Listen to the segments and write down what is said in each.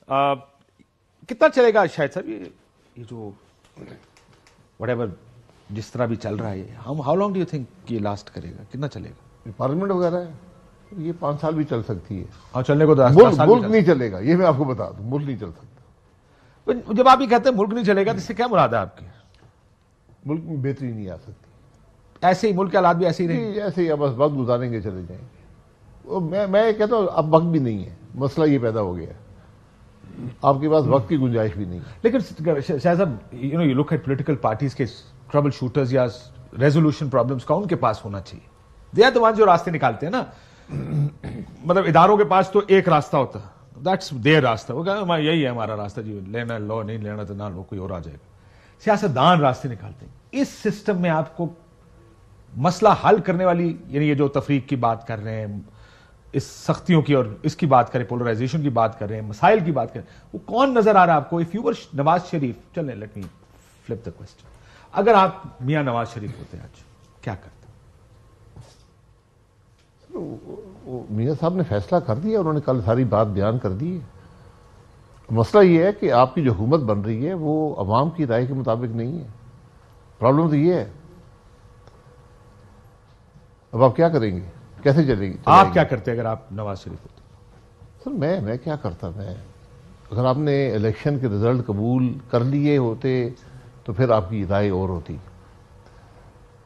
कितना चलेगा शायद साहब ये जो व्हाटएवर जिस तरह भी चल रहा है, हम how long do you think ये लास्ट करेगा, कितना चलेगा? पार्लियामेंट वगैरह है, ये 5 साल भी चल सकती है। हाँ, चलने को मुल्क नहीं चलेगा, ये मैं आपको बता दूं, मुल्क नहीं चल सकता। जब आप ये कहते हैं मुल्क नहीं चलेगा तो इससे क्या मुराद है आपकी? मुल्क में बेहतरी नहीं आ सकती, ऐसे ही मुल्क के हालात भी ऐसे ही रहेंगे, ऐसे ही बस वक्त गुजारेंगे चले जाएंगे। मैं कहता हूँ अब वक्त भी नहीं है, मसला ये पैदा हो गया है, आपके पास वक्त की गुंजाइश भी नहीं है। लेकिन शायद साहब you look at political parties के ट्रबल शूटर्स या रेजोल्यूशन प्रॉब्लम्स का उनके पास होना चाहिए। दे आर द वन जो रास्ते निकालते हैं ना, मतलब इदारों के पास तो एक रास्ता होता है, दैट्स देयर रास्ता, वो कहना यही है हमारा रास्ता जी, लेना लो, नहीं लेना तो ना लो, कोई और आ जाएगा। सियासतदान रास्ते निकालते हैं। इस सिस्टम में आपको मसला हल करने वाली, यानी ये जो तफरीक की बात कर रहे हैं, इस सख्तियों की और इसकी बात करें, पोलराइजेशन की बात कर रहे हैं, मसाइल की बात करें, वो कौन नजर आ रहा है आपको? If you were Nawaz Sharif, चलें let me flip the question, अगर आप मियां नवाज शरीफ होते आज क्या करते? मियां साहब ने फैसला कर दिया, उन्होंने कल सारी बात बयान कर दी है। मसला ये है कि आपकी जो हुकूमत बन रही है वो अवाम की राय के मुताबिक नहीं है। प्रॉब्लम तो ये है, अब आप क्या करेंगे, कैसे चलेंगे? आप क्या करते अगर आप नवाज शरीफ होते? सर मैं क्या करता, मैं अगर आपने इलेक्शन के रिजल्ट कबूल कर लिए होते तो फिर आपकी राय और होती।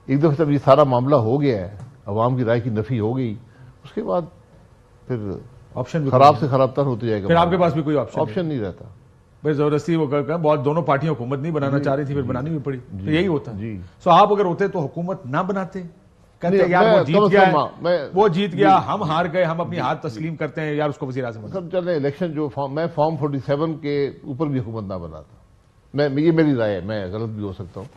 एक दफे जब ये सारा मामला हो गया है, अवाम की राय की नफी हो गई, उसके बाद फिर ऑप्शन खराब से खराब तर होते जाएगा, फिर आपके पास भी कोई ऑप्शन नहीं रहता। भाई जबरदस्ती वो बहुत दोनों पार्टियां हुकूमत नहीं बनाना चाह रही थी, फिर बनानी भी पड़ी, तो यही होता जी। सो आप अगर होते तो हुकूमत ना बनाते, कहते यार वो जीत गया, वो जीत गया, हम हार गए, हम अपनी हार तस्लीम करते हैं, यार उसको वज़ीर आज़म बना। सब चले इलेक्शन जो मैं फॉर्म 47 के ऊपर भी हुकूमत ना बनाता। ये मेरी राय है, मैं गलत भी हो सकता हूँ,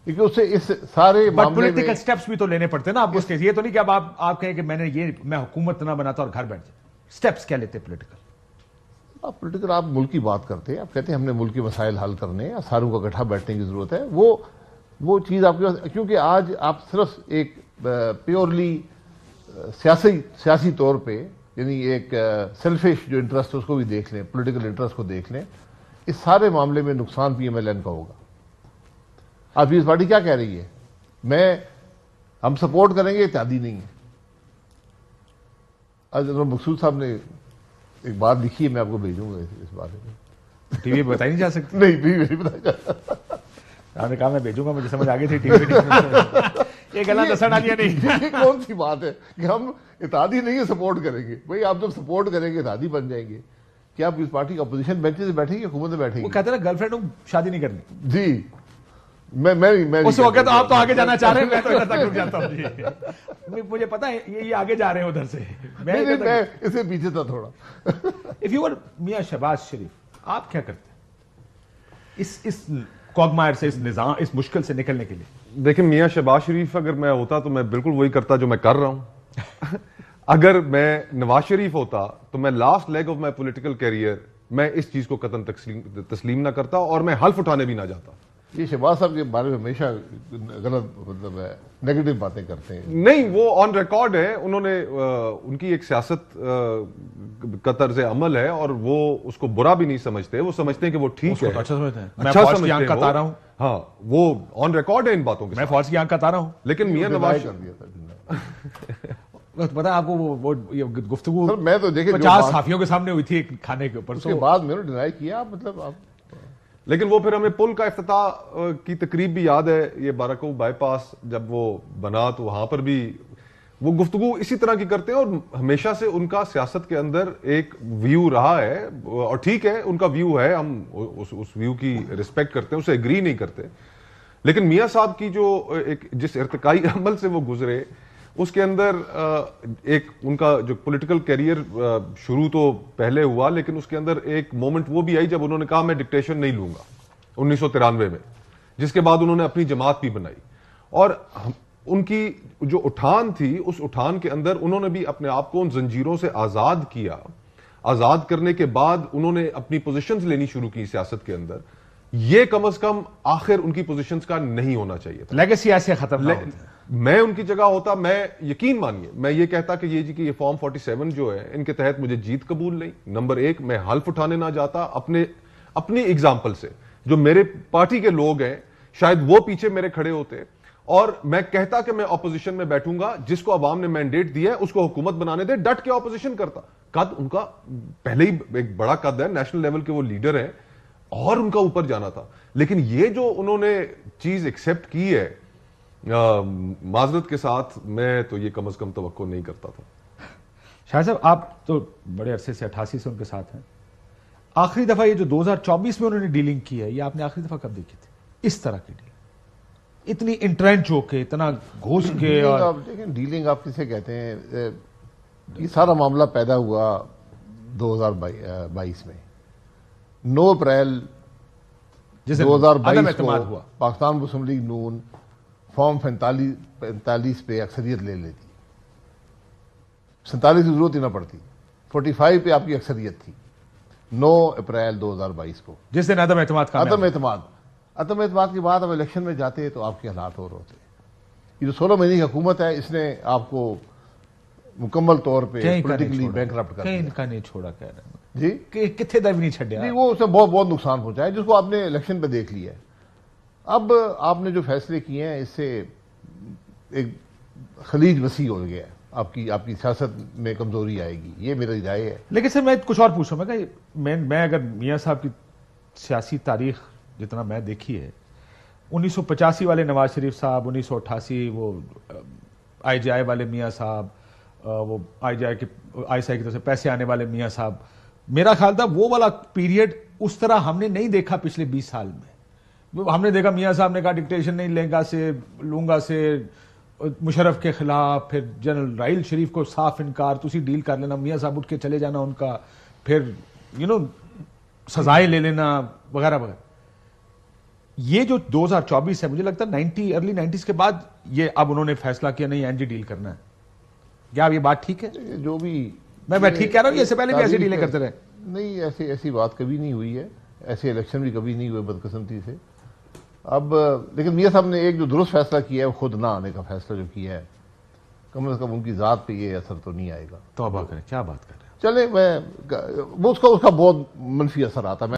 क्योंकि उससे इस सारे पॉलिटिकल स्टेप्स भी तो लेने पड़ते हैं ना आपको उसके। ये तो नहीं कि अब आप कहें कि मैं हुकूमत ना बनाता और घर बैठ जाए। स्टेप्स क्या लेते पॉलिटिकल? पॉलिटिकल आप मुल्क की बात करते हैं, आप कहते हैं हमने मुल्क के मसाइल हल करने हैं, सारों को इकट्ठा बैठने की जरूरत है। वो चीज आपके पास, क्योंकि आज आप सिर्फ एक प्योरली सियासी तौर पे, यानी एक सेल्फिश जो इंटरेस्ट है उसको भी देख लें, पॉलिटिकल इंटरेस्ट को देख लें, इस सारे मामले में नुकसान पीएमएलएन का होगा। आप पीपल्स पार्टी क्या कह रही है, हम सपोर्ट करेंगे, इत्यादि नहीं है। आज मकसूद साहब ने एक बात लिखी है, मैं आपको भेजूंगा इस बारे में। टीवी पे बताई नहीं जा सकती? नहीं, टीवी नहीं बताया। आपने कहा मैं भेजूंगा, मुझे समझ आ गई थी टीवी पे। ये गला दसन आ गया नहीं। ये कौन सी बात है कि हम इत्यादि नहीं है सपोर्ट करेंगे? भाई आप जब सपोर्ट करेंगे इत्यादि बन जाएंगे। क्या आप इस पार्टी की अपोजिशन बेंचेस से बैठेंगे, हुकूमत में बैठेंगे? वो कहते हैं ना गर्लफ्रेंड शादी नहीं करनी जी। मैं उस वक्त तो आप तो आगे जाना चाह रहे हैं, मैं तो इधर तक रुक जाता हूं जी। मुझे पता है ये आगे जा रहे हैं उधर से, मैं इससे पीछे था थोड़ा। इफ यू वर मियां शहबाज शरीफ, आप क्या करते इस क्वागमायर से, इस निजाम, इस मुश्किल से निकलने के लिए? देखिए, मियां शहबाज शरीफ अगर मैं होता तो मैं बिल्कुल वही करता जो मैं कर रहा हूं। अगर मैं नवाज शरीफ होता तो मैं last leg of my political career मैं इस चीज को कतन तस्लीम ना करता और मैं हल्फ उठाने भी ना जाता। ये शहबाज साहब के बारे में हमेशा गलत, मतलब है, नेगेटिव बातें करते हैं। नहीं, वो ऑन रिकॉर्ड है, उन्होंने उनकी एक सियासत का तर्ज अमल है और वो उसको बुरा भी नहीं समझते, वो समझते हैं कि वो ठीक है, अच्छा समझते हैं। अच्छा मैं समझते हैं तारा हूं। हाँ, वो ऑन रिकॉर्ड है इन बातों के, मैं फौज की आंख का तारा हूं। लेकिन मियां नवाज कर दिया था पता है आपको वो गुफ्तगू मैं तो देखे 50 साफियों के सामने हुई थी खाने के ऊपर, उसके बाद मैंने डिनाई किया, मतलब आप। लेकिन वो फिर हमें पुल का इफ्तिताह की तकरीब भी याद है, ये बाराकोव बाईपास जब वो बना तो वहां पर भी वो गुफ्तगू इसी तरह की करते हैं और हमेशा से उनका सियासत के अंदर एक व्यू रहा है और ठीक है, उनका व्यू है, हम उस व्यू की रिस्पेक्ट करते हैं, उसे एग्री नहीं करते। लेकिन मियां साहब की जो जिस इर्तिकाई अमल से वो गुजरे, उसके अंदर एक उनका जो पॉलिटिकल कैरियर शुरू तो पहले हुआ, लेकिन उसके अंदर एक मोमेंट वो भी आई जब उन्होंने कहा मैं डिक्टेशन नहीं लूंगा 1993 में, जिसके बाद उन्होंने अपनी जमात भी बनाई और उनकी जो उठान थी, उस उठान के अंदर उन्होंने भी अपने आप को उन जंजीरों से आजाद किया। आजाद करने के बाद उन्होंने अपनी पोजीशंस लेनी शुरू की सियासत के अंदर। ये कम से कम आखिर उनकी पोजीशंस का नहीं होना चाहिए था। लेगेसी ऐसे खत्म मैं उनकी जगह होता, मैं यकीन मानिए मैं ये कहता कि ये जी कि ये फॉर्म 47 जो है इनके तहत मुझे जीत कबूल नहीं। नंबर एक, मैं हल्फ उठाने ना जाता अपनी एग्जाम्पल से। जो मेरे पार्टी के लोग हैं शायद वो पीछे मेरे खड़े होते और मैं कहता कि मैं ऑपोजिशन में बैठूंगा, जिसको अवाम ने मैंडेट दिया है उसको हुकूमत बनाने दे, डट के ऑपोजिशन करता। कद उनका पहले ही एक बड़ा कद है, नेशनल लेवल के वो लीडर हैं और उनका ऊपर जाना था। लेकिन ये जो उन्होंने चीज एक्सेप्ट की है, माजरत के साथ, मैं तो ये कम अज कम तवक्को नहीं करता था। शाह साहब, आप तो बड़े अरसे से 88 से उनके साथ हैं। आखिरी दफा ये जो 2024 में उन्होंने डीलिंग की है, ये आपने आखिरी दफा कब देखी थी इस तरह की डीलिंग, इतनी इंट्रेंच होके, इतना घुस के? और आप देखें, डीलिंग आप किसे कहते हैं? ये सारा मामला पैदा हुआ 2022 में। 9 अप्रैल 2022 को हुआ, पाकिस्तान मुस्लिम लीग नून फॉर्म 45 पे अक्सरियत ले लेती। 47 की जरूरत ही ना पड़ती, 45 पे आपकी अक्सरियत थी 9 अप्रैल 2022 को, जिस दिन अदम एतमाद के बाद अब इलेक्शन में जाते तो आपके हालात और होते। ये जो 16 महीने की हुकूमत है, इसने आपको मुकम्मल तौर पे पॉलिटिकली बैंकरप्ट कर दिया। इनका नहीं छोड़ा, कह रहे हैं जी कि कितने दर भी नहीं छड़िया। नहीं, वो उसे बहुत नुकसान पहुंचा है, जिसको आपने इलेक्शन पे देख लिया है। अब आपने जो फैसले किए हैं, इससे एक खलीज वसी हो गया है, आपकी सियासत में कमजोरी आएगी, ये मेरी राय है। लेकिन सर, मैं कुछ और पूछूं, मैं अगर मियां साहब की सियासी तारीख जितना मैं देखी है, 1985 वाले नवाज शरीफ साहब, 1988 वो IJI वाले मियां साहब, वो IJI की ISI की तरफ से पैसे आने वाले मियां साहब, मेरा ख्याल था वो वाला पीरियड उस तरह हमने नहीं देखा पिछले 20 साल में। हमने देखा मियां साहब ने कहा डिक्टेशन नहीं लूंगा से मुशर्रफ के खिलाफ, फिर जनरल राहिल शरीफ को साफ इनकार, तुसी डील कर लेना, मियां साहब उठ के चले जाना उनका, फिर सजाएं ले लेना वगैरह वगैरह। ये जो 2024 है, मुझे लगता है अर्ली 90s के बाद ये अब उन्होंने फैसला किया नहीं एनडी डील करना है। क्या अब ये बात ठीक है? जो भी मैं ठीक कह रहा हूं, इससे पहले भी ऐसी डीलें करते रहे। नहीं, ऐसी बात कभी नहीं हुई है, ऐसे इलेक्शन भी कभी नहीं हुए बदकिस्मती से। अब लेकिन मियां साहब ने एक जो दुरुस्त फैसला किया है, खुद ना आने का फैसला जो किया है, कम से कम उनकी जात पे ये असर तो नहीं आएगा। तौबा करें, क्या बात कर रहे हैं? चले, वो उसका बहुत मनफी असर आता है।